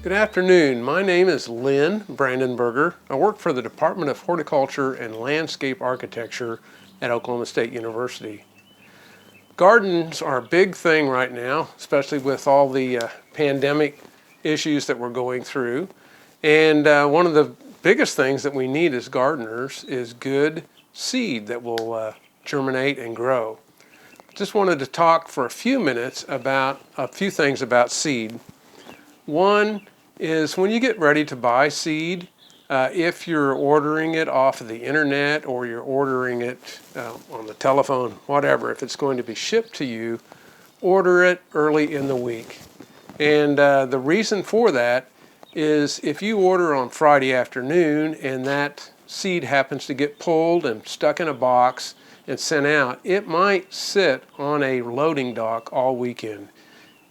Good afternoon. My name is Lynn Brandenberger. I work for the Department of Horticulture and Landscape Architecture at Oklahoma State University. Gardens are a big thing right now, especially with all the pandemic issues that we're going through. And one of the biggest things that we need as gardeners is good seed that will germinate and grow. Just wanted to talk for a few minutes about a few things about seed. One is when you get ready to buy seed, if you're ordering it off of the internet or you're ordering it on the telephone, whatever, if it's going to be shipped to you, order it early in the week. And the reason for that is if you order on Friday afternoon and that seed happens to get pulled and stuck in a box and sent out, it might sit on a loading dock all weekend.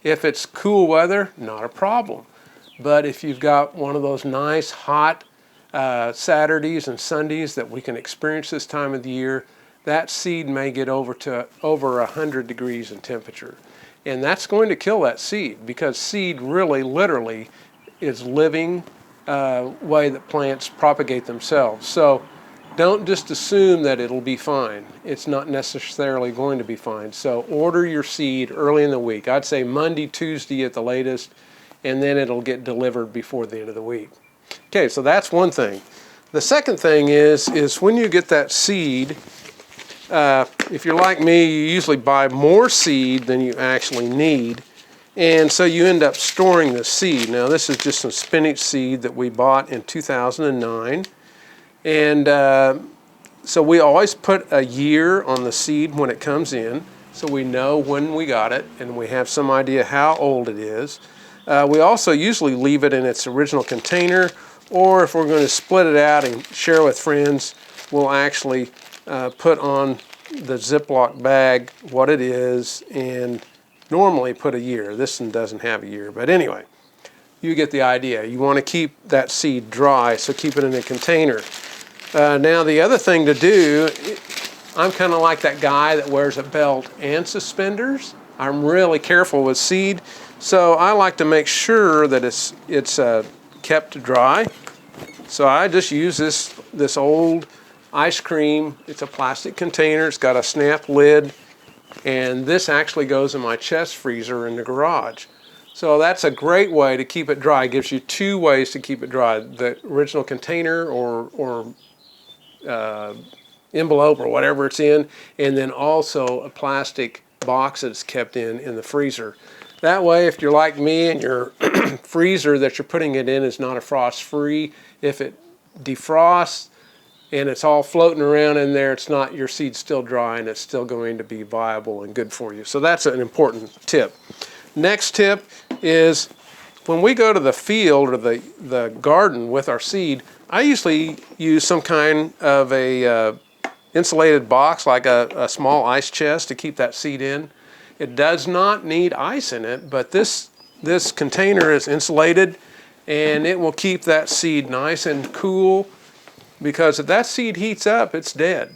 If it's cool weather, not a problem. But if you've got one of those nice hot Saturdays and Sundays that we can experience this time of the year, that seed may get over 100 degrees in temperature. And that's going to kill that seed, because seed really literally is living way that plants propagate themselves. So don't just assume that it'll be fine. It's not necessarily going to be fine. So order your seed early in the week. I'd say Monday, Tuesday at the latest, and then it'll get delivered before the end of the week. Okay, so that's one thing. The second thing is when you get that seed, if you're like me, you usually buy more seed than you actually need, and so you end up storing the seed. Now this is just some spinach seed that we bought in 2009, and so we always put a year on the seed when it comes in, so we know when we got it and we have some idea how old it is. We also usually leave it in its original container, or if we're going to split it out and share with friends, we'll actually put on the Ziploc bag what it is and normally put a year. This one doesn't have a year, but anyway, you get the idea. You want to keep that seed dry, so keep it in a container. Now the other thing to do, I'm kind of like that guy that wears a belt and suspenders. I'm really careful with seed. So I like to make sure that it's kept dry. So I just use this old ice cream. It's a plastic container. It's got a snap lid, and this actually goes in my chest freezer in the garage. So that's a great way to keep it dry. It gives you two ways to keep it dry: the original container or envelope or whatever it's in, and then also a plastic box that it's kept in the freezer. That way, if you're like me and your freezer that you're putting it in is not a frost-free, if it defrosts and it's all floating around in there, it's not, your seed's still dry and it's still going to be viable and good for you. So that's an important tip. Next tip is when we go to the field or the garden with our seed, I usually use some kind of a insulated box, like a small ice chest, to keep that seed in. It does not need ice in it, but this container is insulated and it will keep that seed nice and cool, because if that seed heats up, it's dead.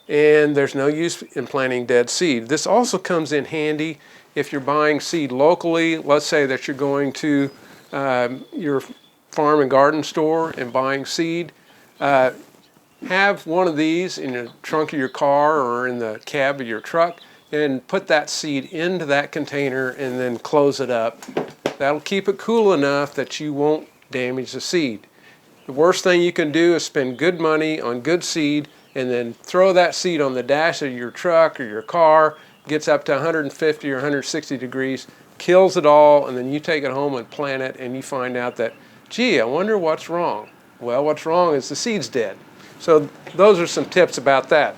And there's no use in planting dead seed. This also comes in handy if you're buying seed locally. Let's say that you're going to your farm and garden store and buying seed. Have one of these in the trunk of your car or in the cab of your truck, and put that seed into that container and then close it up. That'll keep it cool enough that you won't damage the seed. The worst thing you can do is spend good money on good seed and then throw that seed on the dash of your truck or your car, gets up to 150 or 160 degrees, kills it all, and then you take it home and plant it and you find out that, gee, I wonder what's wrong. Well, what's wrong is the seed's dead. So those are some tips about that.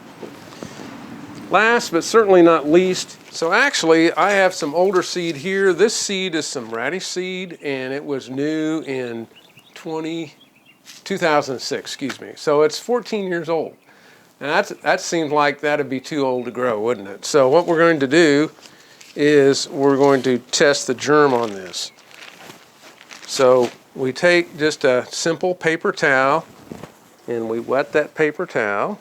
Last but certainly not least, so actually I have some older seed here. This seed is some radish seed, and it was new in 2006, excuse me. So it's 14 years old. Now that seems like that'd be too old to grow, wouldn't it? So what we're going to do is we're going to test the germ on this. So we take just a simple paper towel and we wet that paper towel.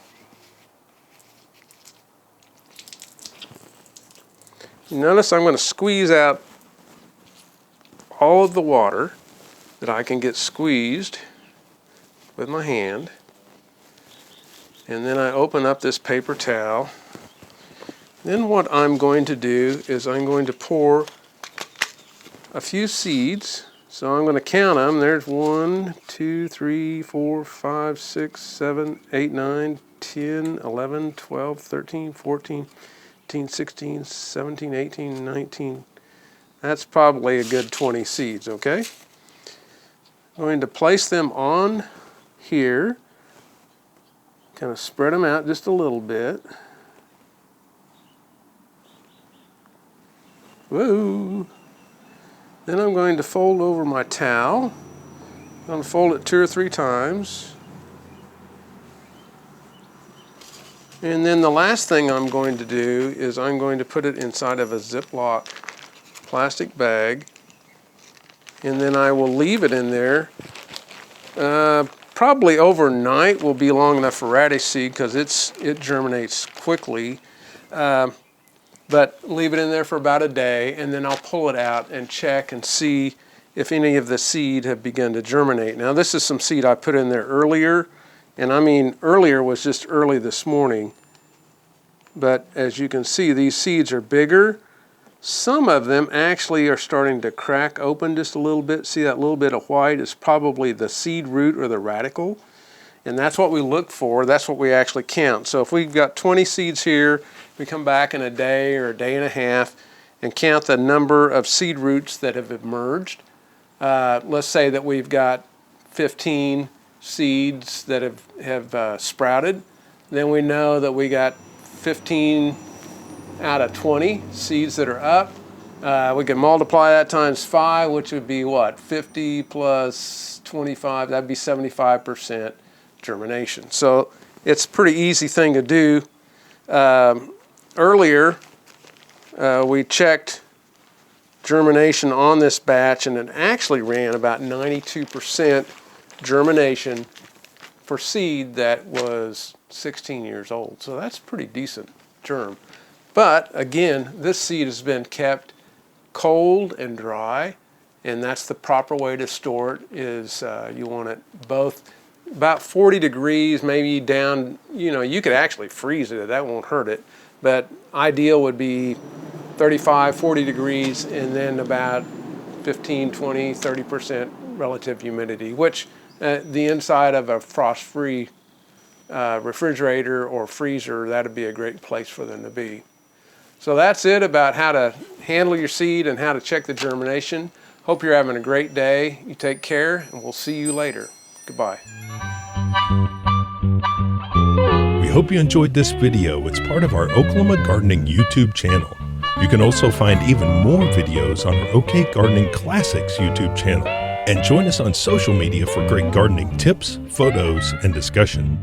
Notice I'm going to squeeze out all of the water, that I can get squeezed with my hand. And then I open up this paper towel. Then what I'm going to do is I'm going to pour a few seeds. So I'm going to count them. There's 1, 2, 3, 4, 5, 6, 7, 8, 9, 10, 11, 12, 13, 14, 15, 16, 17, 18, 19. That's probably a good 20 seeds, okay? I'm going to place them on here. Kind of spread them out just a little bit. Whoa. Then I'm going to fold over my towel. I'm going to fold it 2 or 3 times. And then the last thing I'm going to do is I'm going to put it inside of a Ziploc plastic bag. And then I will leave it in there. Probably overnight will be long enough for radish seed because it germinates quickly. But leave it in there for about a day, and then I'll pull it out and check and see if any of the seed have begun to germinate. Now this is some seed I put in there earlier, and I mean earlier was just early this morning. But as you can see, these seeds are bigger. Some of them actually are starting to crack open just a little bit. See that little bit of white is probably the seed root or the radicle. And that's what we look for. That's what we actually count. So if we've got 20 seeds here, we come back in a day or a day and a half and count the number of seed roots that have emerged. Let's say that we've got 15 seeds that have sprouted. Then we know that we got 15 out of 20 seeds that are up. We can multiply that times 5, which would be what? 50 plus 25, that'd be 75% germination. So it's a pretty easy thing to do. Earlier, we checked germination on this batch, and it actually ran about 92% germination for seed that was 16 years old. So that's pretty decent germ. But again, this seed has been kept cold and dry, and that's the proper way to store it. Is you want it both about 40 degrees, maybe down, you could actually freeze it, that won't hurt it. But ideal would be 35, 40 degrees, and then about 15, 20, 30% relative humidity, which the inside of a frost-free refrigerator or freezer, that'd be a great place for them to be. So that's it about how to handle your seed and how to check the germination. Hope you're having a great day. You take care, and we'll see you later. Goodbye. We hope you enjoyed this video. It's part of our Oklahoma Gardening YouTube channel. You can also find even more videos on our OK Gardening Classics YouTube channel. And join us on social media for great gardening tips, photos, and discussion.